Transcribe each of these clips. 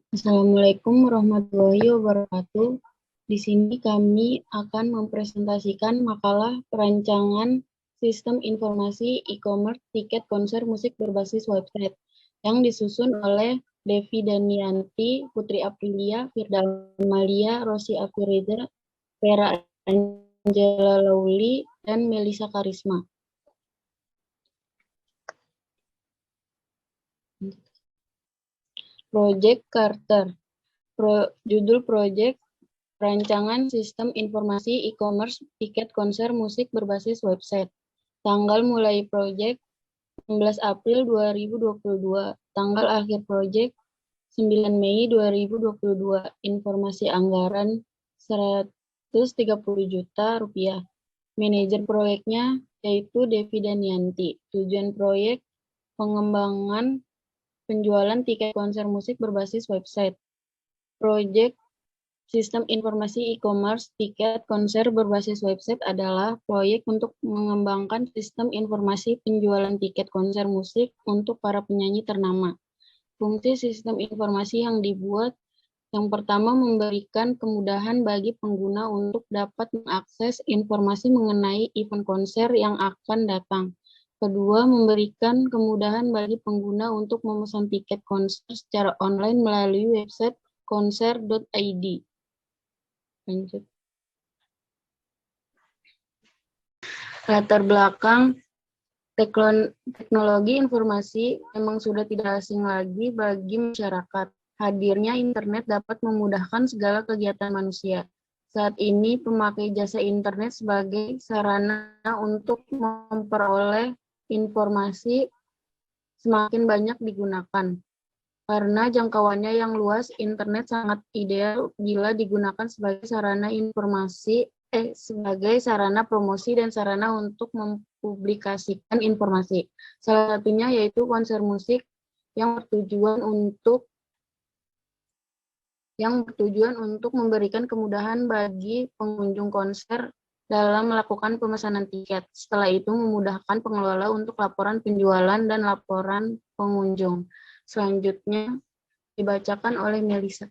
Assalamualaikum warahmatullahi wabarakatuh. Di sini kami akan mempresentasikan makalah perancangan sistem informasi e-commerce tiket konser musik berbasis website yang disusun oleh Devi Danianti, Putri Aprilia, Firdaus Malia, Rosi Afiriza, Vera Angela Lauli, dan Melisa Karisma. Project Carter. Judul project Rancangan Sistem Informasi E-commerce Tiket Konser Musik Berbasis Website. Tanggal mulai proyek 16 April 2022. Tanggal akhir proyek 9 Mei 2022. Informasi anggaran 130 juta rupiah. Manajer proyeknya yaitu Devi Danianti. Tujuan proyek pengembangan penjualan tiket konser musik berbasis website. Proyek Sistem Informasi E-commerce tiket konser berbasis website adalah proyek untuk mengembangkan sistem informasi penjualan tiket konser musik untuk para penyanyi ternama. Fungsi sistem informasi yang dibuat yang pertama memberikan kemudahan bagi pengguna untuk dapat mengakses informasi mengenai event konser yang akan datang. Kedua, memberikan kemudahan bagi pengguna untuk memesan tiket konser secara online melalui website konser.id. Lanjut. Latar belakang teknologi informasi memang sudah tidak asing lagi bagi masyarakat. Hadirnya internet dapat memudahkan segala kegiatan manusia. Saat ini pemakai jasa internet sebagai sarana untuk memperoleh informasi semakin banyak digunakan. Karena jangkauannya yang luas, internet sangat ideal bila digunakan sebagai sarana informasi, sebagai sarana promosi dan sarana untuk mempublikasikan informasi. Salah satunya yaitu konser musik yang bertujuan untuk memberikan kemudahan bagi pengunjung konser dalam melakukan pemesanan tiket. Setelah itu memudahkan pengelola untuk laporan penjualan dan laporan pengunjung. Selanjutnya dibacakan oleh Melisa.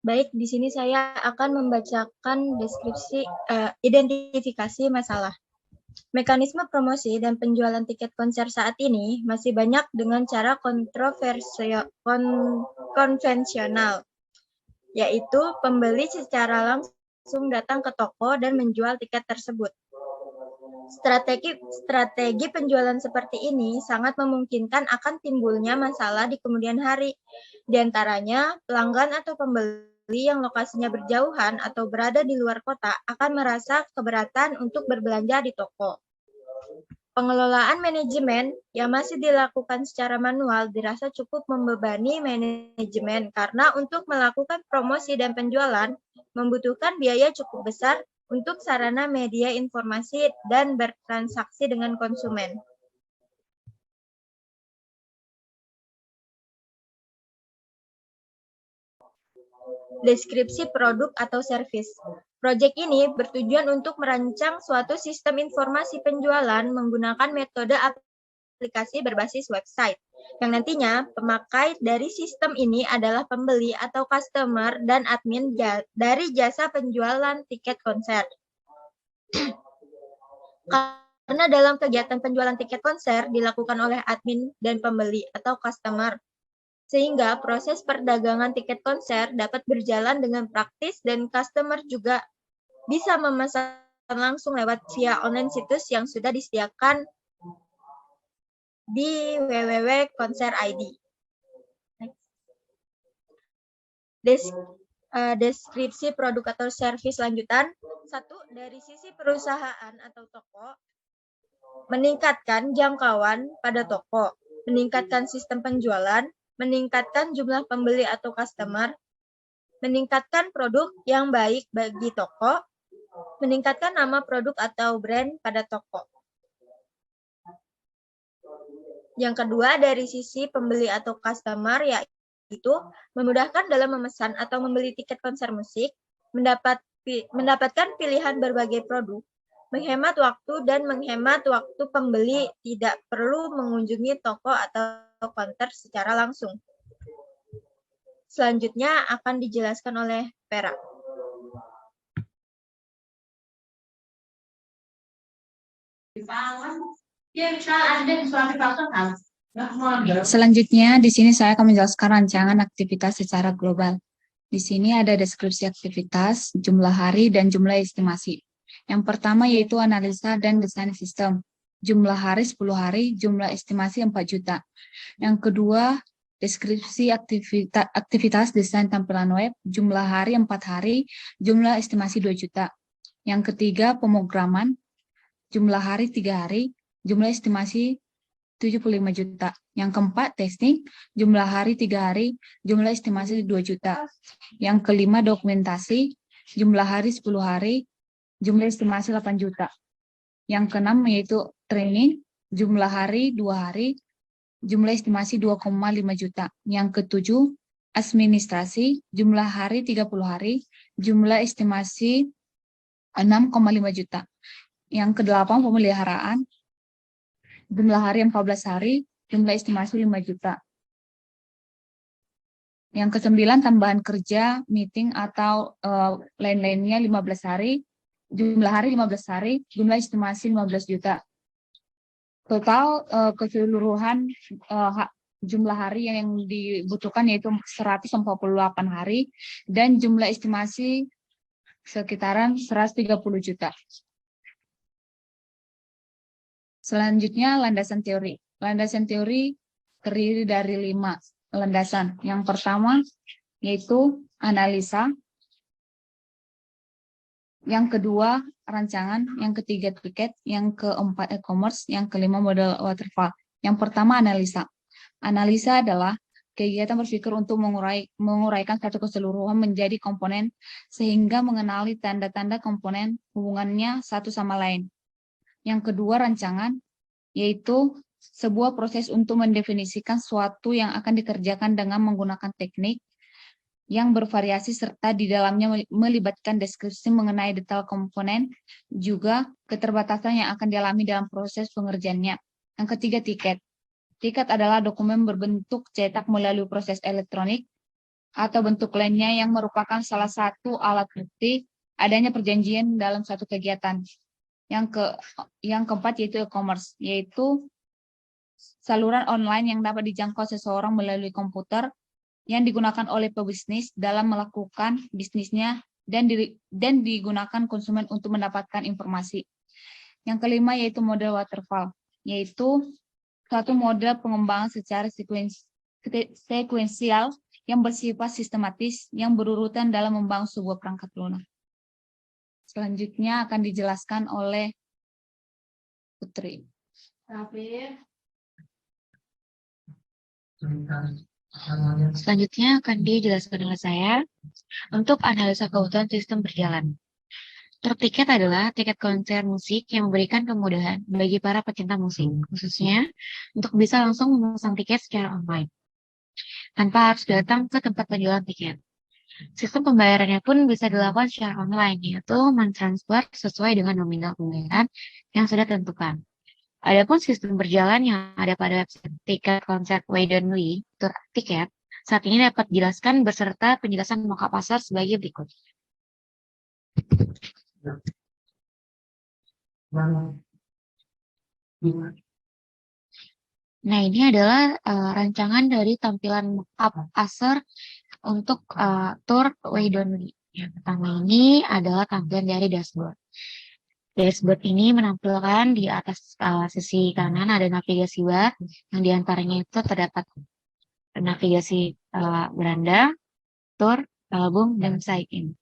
Baik, di sini saya akan membacakan deskripsi identifikasi masalah. Mekanisme promosi dan penjualan tiket konser saat ini masih banyak dengan cara konvensional, yaitu pembeli secara langsung datang ke toko dan menjual tiket tersebut. Strategi penjualan seperti ini sangat memungkinkan akan timbulnya masalah di kemudian hari. Di antaranya, pelanggan atau pembeli yang lokasinya berjauhan atau berada di luar kota akan merasa keberatan untuk berbelanja di toko. Pengelolaan manajemen yang masih dilakukan secara manual dirasa cukup membebani manajemen karena untuk melakukan promosi dan penjualan membutuhkan biaya cukup besar untuk sarana media informasi dan bertransaksi dengan konsumen. Deskripsi produk atau servis. Proyek ini bertujuan untuk merancang suatu sistem informasi penjualan menggunakan metode aplikasi berbasis website, yang nantinya pemakai dari sistem ini adalah pembeli atau customer dan admin dari jasa penjualan tiket konser. Karena dalam kegiatan penjualan tiket konser dilakukan oleh admin dan pembeli atau customer, sehingga proses perdagangan tiket konser dapat berjalan dengan praktis dan customer juga bisa memesan langsung lewat via online situs yang sudah disediakan di www.konser.id. Deskripsi produk atau servis lanjutan. 1. Dari sisi perusahaan atau toko, meningkatkan jangkauan pada toko, meningkatkan sistem penjualan, meningkatkan jumlah pembeli atau customer, meningkatkan produk yang baik bagi toko, meningkatkan nama produk atau brand pada toko. Yang kedua, dari sisi pembeli atau customer, yaitu memudahkan dalam memesan atau membeli tiket konser musik, mendapatkan pilihan berbagai produk, menghemat waktu dan menghemat waktu pembeli tidak perlu mengunjungi toko atau konter secara langsung. Selanjutnya akan dijelaskan oleh Vera. Selanjutnya, di sini saya akan menjelaskan rancangan aktivitas secara global. Di sini ada deskripsi aktivitas, jumlah hari, dan jumlah estimasi. Yang pertama yaitu analisa dan desain sistem. Jumlah hari 10 hari, jumlah estimasi 4 juta. Yang kedua, deskripsi aktivitas desain tampilan web, jumlah hari 4 hari, jumlah estimasi 2 juta. Yang ketiga, pemrograman, jumlah hari 3 hari, jumlah estimasi 75 juta. Yang keempat, testing, jumlah hari 3 hari, jumlah estimasi 2 juta. Yang kelima, dokumentasi, jumlah hari 10 hari, jumlah estimasi 8 juta. Yang keenam yaitu training, jumlah hari 2 hari, jumlah estimasi 2,5 juta. Yang ketujuh, administrasi, jumlah hari 30 hari, jumlah estimasi 6,5 juta. Yang kedelapan, pemeliharaan, jumlah hari 14 hari, jumlah estimasi 5 juta. Yang kesembilan, tambahan kerja, meeting, atau lain-lainnya 15 hari, jumlah hari 15 hari, jumlah estimasi 15 juta. Total keseluruhan jumlah hari yang dibutuhkan yaitu 148 hari, dan jumlah estimasi sekitaran 130 juta. Selanjutnya, landasan teori. Landasan teori terdiri dari 5 landasan. Yang pertama yaitu analisa, yang kedua rancangan, yang ketiga tiket, yang keempat e-commerce, yang kelima model waterfall. Yang pertama analisa. Analisa adalah kegiatan berpikir untuk menguraikan satu keseluruhan menjadi komponen sehingga mengenali tanda-tanda komponen hubungannya satu sama lain. Yang kedua rancangan, yaitu sebuah proses untuk mendefinisikan suatu yang akan dikerjakan dengan menggunakan teknik yang bervariasi serta di dalamnya melibatkan deskripsi mengenai detail komponen, juga keterbatasan yang akan dialami dalam proses pengerjaannya. Yang ketiga tiket. Tiket adalah dokumen berbentuk cetak melalui proses elektronik atau bentuk lainnya yang merupakan salah satu alat bukti adanya perjanjian dalam suatu kegiatan. Yang keempat yaitu e-commerce, yaitu saluran online yang dapat dijangkau seseorang melalui komputer yang digunakan oleh pebisnis dalam melakukan bisnisnya dan digunakan konsumen untuk mendapatkan informasi. Yang kelima yaitu model waterfall, yaitu suatu model pengembangan secara sekuensial yang bersifat sistematis yang berurutan dalam membangun sebuah perangkat lunak. Selanjutnya akan dijelaskan oleh Putri. Selanjutnya akan dijelaskan oleh saya untuk analisa kebutuhan sistem berjalan. Tiket adalah tiket konser musik yang memberikan kemudahan bagi para pecinta musik, khususnya untuk bisa langsung memesan tiket secara online, tanpa harus datang ke tempat penjualan tiket. Sistem pembayarannya pun bisa dilakukan secara online, yaitu mentransfer sesuai dengan nominal pembayaran yang sudah ditentukan. Adapun sistem berjalan yang ada pada website tiket konser Weidonly Tour Tiket saat ini dapat dijelaskan beserta penjelasan mock-up pasar sebagai berikut. Nah, ini adalah rancangan dari tampilan mock-up pasar untuk tour Weidonly. Yang pertama ini adalah tampilan dari dashboard. Dashboard ini menampilkan di atas sisi kanan ada navigasi bar, yang diantaranya itu terdapat navigasi beranda, tour, album, dan sign-in.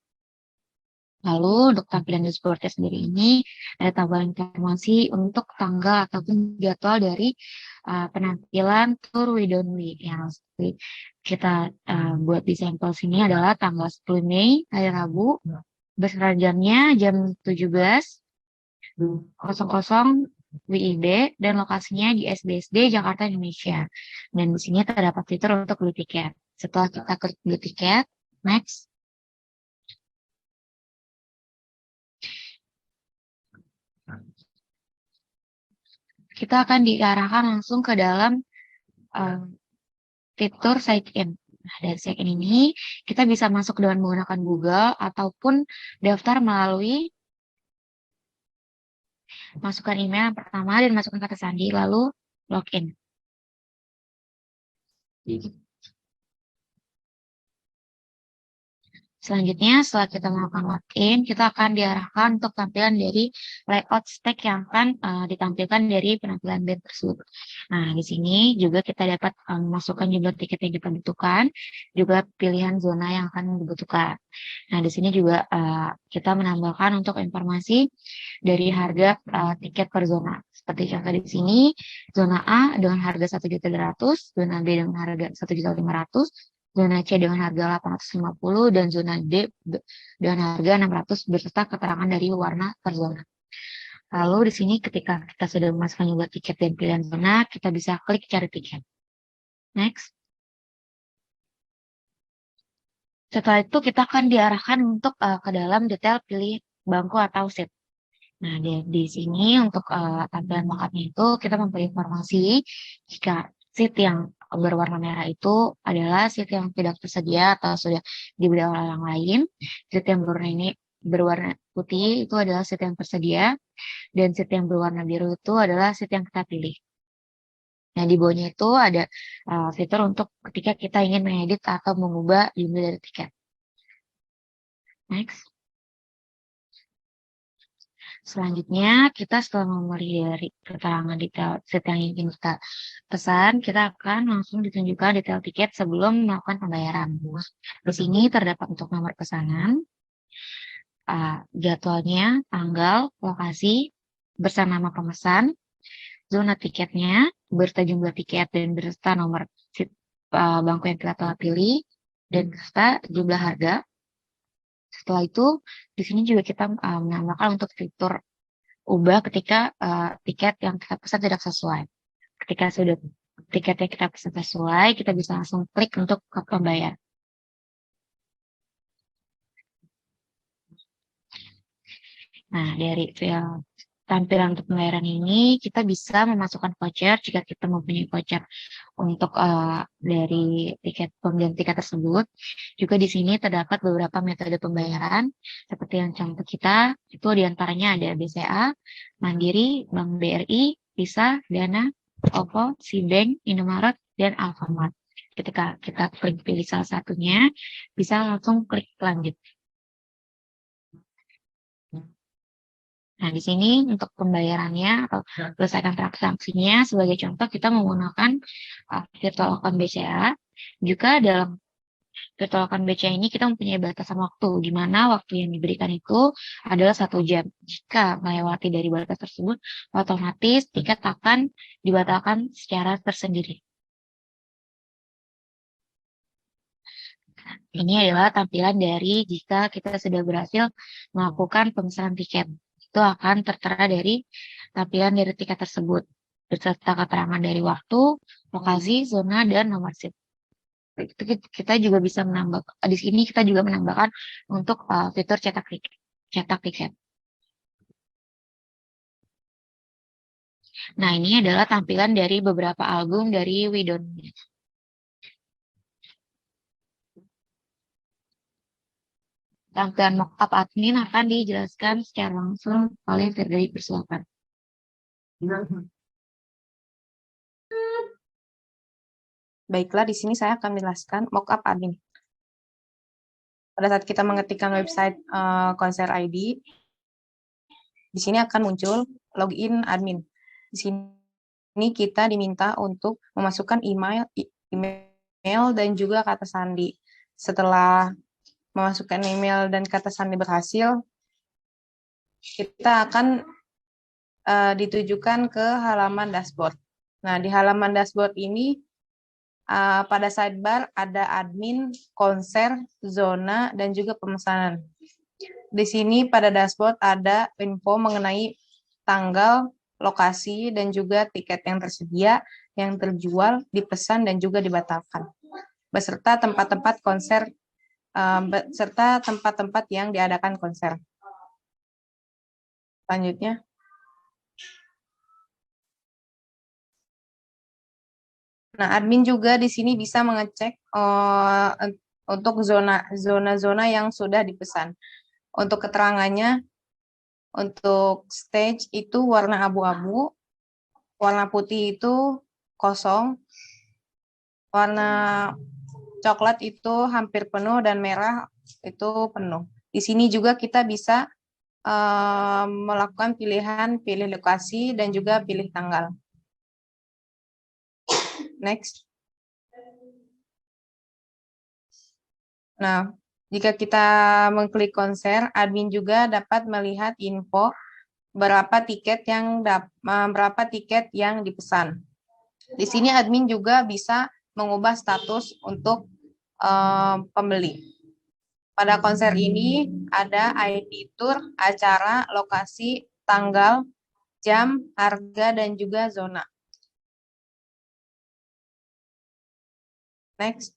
Lalu untuk tampilan dashboardnya sendiri ini ada tambahan informasi untuk tanggal ataupun jadwal dari penampilan tour Weidonly yang seperti kita buat di sampel sini adalah tanggal 10 Mei hari Rabu, beserta jamnya jam 17.00 WIB dan lokasinya di SBSD Jakarta Indonesia. Dan di sini terdapat fitur untuk beli tiket. Setelah kita klik beli tiket, next. Kita akan diarahkan langsung ke dalam fitur sign-in. Nah, dari sign-in ini, kita bisa masuk dengan menggunakan Google ataupun daftar melalui masukkan email yang pertama dan masukkan kata sandi, lalu login. Selanjutnya, setelah kita melakukan login, kita akan diarahkan untuk tampilan dari layout stack yang akan ditampilkan dari penampilan band tersebut. Nah, di sini juga kita dapat memasukkan jumlah tiket yang kita butuhkan, juga pilihan zona yang akan dibutuhkan. Nah, di sini juga kita menambahkan untuk informasi dari harga tiket per zona. Seperti contoh di sini, zona A dengan harga 1.200.000, zona B dengan harga 1.500.000, zona C dengan harga 850 dan zona D dengan harga 600 berserta keterangan dari warna per zona. Lalu di sini ketika kita sudah memasukkan jumlah tiket dan pilihan zona, kita bisa klik cari tiket. Next. Setelah itu kita akan diarahkan untuk ke dalam detail pilih bangku atau seat. Nah, di sini untuk tampilan mock-up-nya itu kita memberi informasi jika seat yang berwarna merah itu adalah seat yang tidak tersedia atau sudah dibeli oleh orang lain. Seat yang berwarna putih itu adalah seat yang tersedia, dan seat yang berwarna biru itu adalah seat yang kita pilih. Nah, di bawahnya itu ada fitur untuk ketika kita ingin mengedit atau mengubah jumlah dari tiket. Next. Selanjutnya, kita setelah memberi dari keterangan detail seat yang ingin kita pesan, kita akan langsung ditunjukkan detail tiket sebelum melakukan pembayaran. Di sini terdapat untuk nomor pesanan, jadwalnya, tanggal, lokasi, bersama nama pemesan, zona tiketnya, berserta jumlah tiket dan berserta nomor seat bangku yang kita telah pilih, dan serta jumlah harga. Setelah itu, di sini juga kita menambahkan untuk fitur ubah ketika tiket yang kita pesan tidak sesuai. Ketika sudah tiket yang kita pesan sesuai, kita bisa langsung klik untuk pembayaran. Nah, dari tampilan untuk pembayaran ini, kita bisa memasukkan voucher jika kita mempunyai voucher untuk dari pembelian tiket tersebut. Juga di sini terdapat beberapa metode pembayaran, seperti yang contoh kita, itu diantaranya ada BCA, Mandiri, Bank BRI, Visa, Dana, OVO, Cbank, Indomaret, dan Alfamart. Ketika kita klik pilih salah satunya, bisa langsung klik lanjut. Nah, di sini untuk pembayarannya atau selesaikan transaksinya, sebagai contoh kita menggunakan virtual account BCA. Juga dalam virtual account BCA ini kita mempunyai batasan waktu, di mana waktu yang diberikan itu adalah 1 jam. Jika melewati dari batas tersebut, otomatis tiket akan dibatalkan secara tersendiri. Ini adalah tampilan dari jika kita sudah berhasil melakukan pemesanan tiket. Itu akan tertera dari tampilan dari tiket tersebut, beserta keterangan dari waktu, lokasi, zona, dan nomor seat. Kita juga bisa di sini kita juga menambahkan untuk fitur cetak tiket. Nah, ini adalah tampilan dari beberapa album dari We Don't Need. Tampilan mock-up admin akan dijelaskan secara langsung oleh Firdaus Persilakan. Baiklah, di sini saya akan menjelaskan mockup admin. Pada saat kita mengetikkan website konser ID, di sini akan muncul login admin. Di sini kita diminta untuk memasukkan email dan juga kata sandi. Setelah memasukkan email dan kata sandi berhasil, kita akan ditujukan ke halaman dashboard. Nah, di halaman dashboard ini pada sidebar ada admin, konser, zona, dan juga pemesanan. Di sini pada dashboard ada info mengenai tanggal, lokasi, dan juga tiket yang tersedia, yang terjual, dipesan, dan juga dibatalkan. Beserta tempat-tempat konser, serta tempat-tempat yang diadakan konser. Selanjutnya. Nah, admin juga di sini bisa mengecek untuk zona-zona yang sudah dipesan. Untuk keterangannya, untuk stage itu warna abu-abu, warna putih itu kosong, warna coklat itu hampir penuh, dan merah itu penuh. Di sini juga kita bisa melakukan pilihan, pilih lokasi, dan juga pilih tanggal. Next. Nah, jika kita mengklik konser, admin juga dapat melihat info berapa tiket yang dipesan. Di sini admin juga bisa mengubah status untuk pembeli. Pada konser ini ada ID tour, acara, lokasi, tanggal, jam, harga, dan juga zona. Next.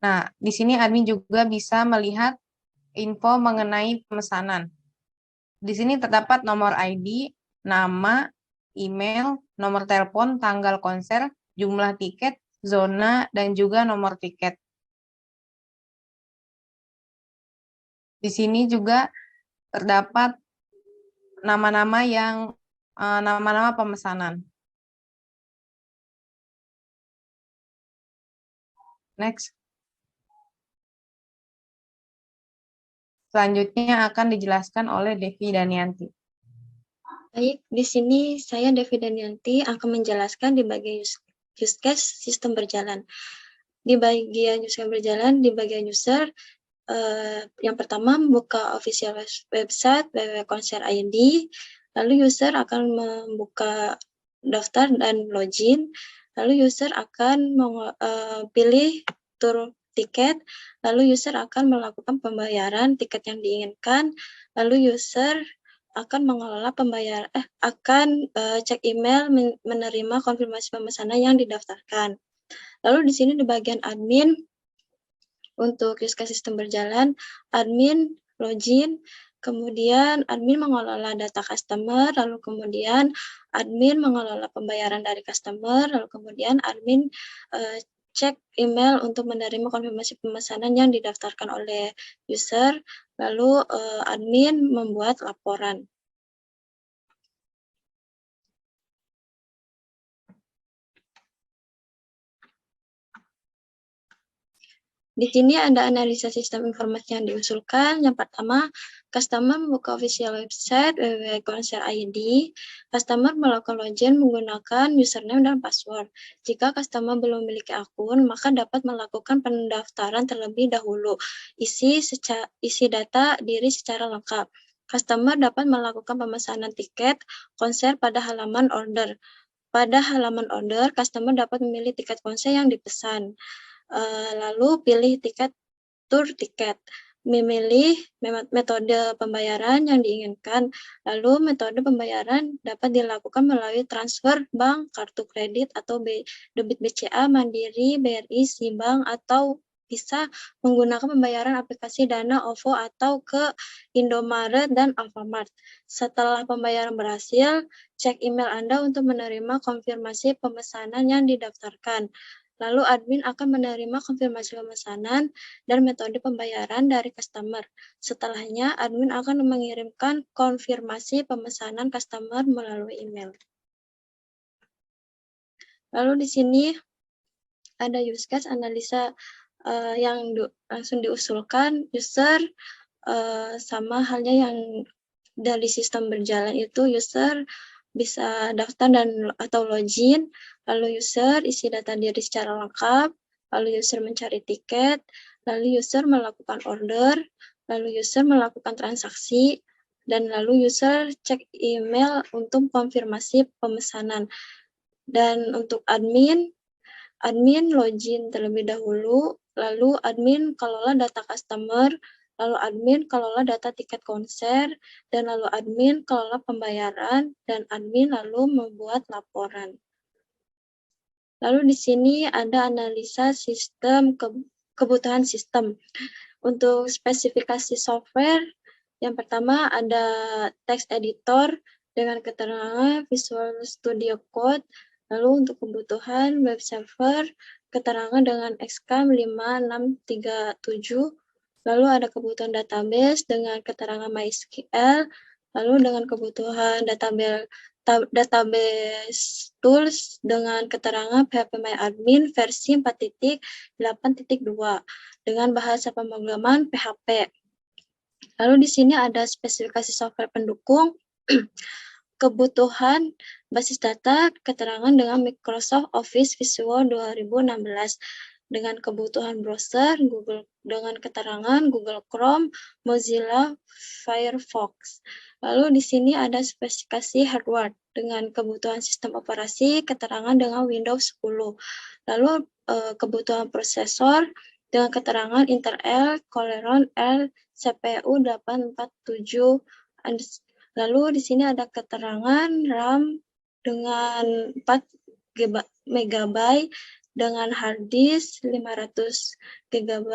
Nah, di sini admin juga bisa melihat info mengenai pemesanan. Di sini terdapat nomor ID, nama, email, nomor telepon, tanggal konser, jumlah tiket, zona, dan juga nomor tiket. Di sini juga terdapat nama-nama pemesanan. Next. Selanjutnya akan dijelaskan oleh Devi Danianti. Baik, di sini saya Devi Danianti akan menjelaskan di bagian use case sistem berjalan. Di bagian use case berjalan, di bagian user, yang pertama membuka official website www.konser.id, lalu user akan membuka daftar dan login, lalu user akan pilih tour tiket, lalu user akan melakukan pembayaran tiket yang diinginkan, lalu user akan mengelola pembayaran, cek email menerima konfirmasi pemesanan yang didaftarkan. Lalu di sini di bagian admin, untuk use case sistem berjalan, admin login, kemudian admin mengelola data customer, lalu kemudian admin mengelola pembayaran dari customer, lalu kemudian admin cek email untuk menerima konfirmasi pemesanan yang didaftarkan oleh user, lalu admin membuat laporan. Di sini ada analisa sistem informasi yang diusulkan. Yang pertama, customer membuka official website www.konser.id. Customer melakukan login menggunakan username dan password. Jika customer belum memiliki akun, maka dapat melakukan pendaftaran terlebih dahulu. Isi data diri secara lengkap. Customer dapat melakukan pemesanan tiket konser pada halaman order. Pada halaman order, customer dapat memilih tiket konser yang dipesan. Lalu pilih tour tiket, memilih metode pembayaran yang diinginkan, lalu metode pembayaran dapat dilakukan melalui transfer bank, kartu kredit, atau debit BCA, Mandiri, BRI, SIBank, atau bisa menggunakan pembayaran aplikasi Dana, OVO, atau ke Indomaret dan Alfamart. Setelah pembayaran berhasil, cek email Anda untuk menerima konfirmasi pemesanan yang didaftarkan. Lalu admin akan menerima konfirmasi pemesanan dan metode pembayaran dari customer. Setelahnya, admin akan mengirimkan konfirmasi pemesanan customer melalui email. Lalu di sini ada use case analisa yang langsung diusulkan. User sama halnya yang dari sistem berjalan itu, user bisa daftar atau login, lalu user isi data diri secara lengkap, lalu user mencari tiket, lalu user melakukan order, lalu user melakukan transaksi, dan lalu user cek email untuk konfirmasi pemesanan. Dan untuk admin login terlebih dahulu, lalu admin kelola data customer, lalu admin kelola data tiket konser, dan lalu admin kelola pembayaran, dan admin lalu membuat laporan. Lalu di sini ada analisa sistem kebutuhan sistem. Untuk spesifikasi software, yang pertama ada text editor dengan keterangan Visual Studio Code. Lalu untuk kebutuhan web server, keterangan dengan XCOM 5637. Lalu ada kebutuhan database dengan keterangan MySQL. Lalu dengan kebutuhan database tools dengan keterangan PHPMyAdmin versi 4.8.2 dengan bahasa pemrograman PHP. Lalu di sini ada spesifikasi software pendukung, kebutuhan basis data, keterangan dengan Microsoft Office Visual 2016, dengan kebutuhan browser, Google dengan keterangan Google Chrome, Mozilla Firefox. Lalu di sini ada spesifikasi hardware dengan kebutuhan sistem operasi, keterangan dengan Windows 10. Lalu kebutuhan prosesor dengan keterangan Intel Celeron L CPU 847. Lalu di sini ada keterangan RAM dengan 4 MB dengan hard disk 500 GB,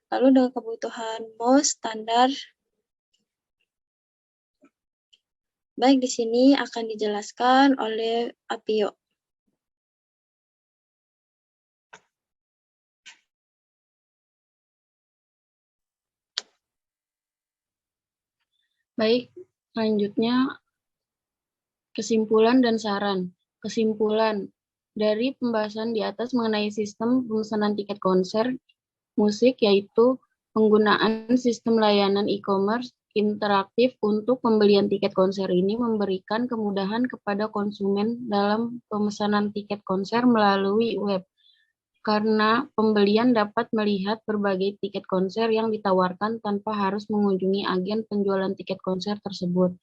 lalu dengan kebutuhan mouse standar. Baik, di sini akan dijelaskan oleh Apio. Baik, selanjutnya kesimpulan dan saran. Kesimpulan dari pembahasan di atas mengenai sistem pemesanan tiket konser musik, yaitu penggunaan sistem layanan e-commerce interaktif untuk pembelian tiket konser ini memberikan kemudahan kepada konsumen dalam pemesanan tiket konser melalui web, karena pembelian dapat melihat berbagai tiket konser yang ditawarkan tanpa harus mengunjungi agen penjualan tiket konser tersebut.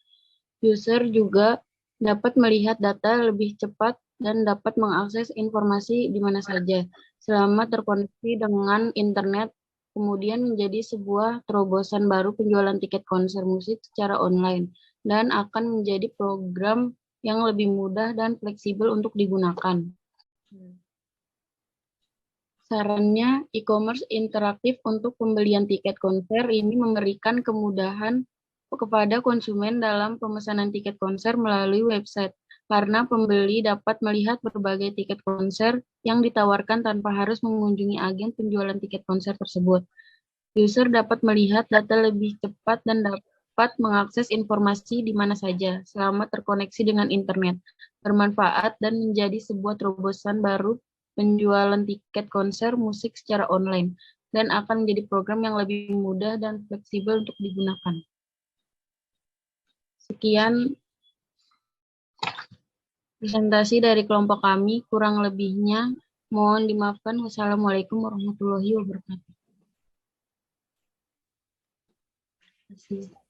User juga dapat melihat data lebih cepat dan dapat mengakses informasi di mana saja selama terkoneksi dengan internet, kemudian menjadi sebuah terobosan baru penjualan tiket konser musik secara online dan akan menjadi program yang lebih mudah dan fleksibel untuk digunakan. Sarannya, e-commerce interaktif untuk pembelian tiket konser ini memberikan kemudahan kepada konsumen dalam pemesanan tiket konser melalui website, karena pembeli dapat melihat berbagai tiket konser yang ditawarkan tanpa harus mengunjungi agen penjualan tiket konser tersebut. User dapat melihat data lebih cepat dan dapat mengakses informasi di mana saja selama terkoneksi dengan internet, bermanfaat dan menjadi sebuah terobosan baru penjualan tiket konser musik secara online, dan akan menjadi program yang lebih mudah dan fleksibel untuk digunakan. Sekian presentasi dari kelompok kami, kurang lebihnya mohon dimaafkan. Wassalamualaikum warahmatullahi wabarakatuh. Terima kasih.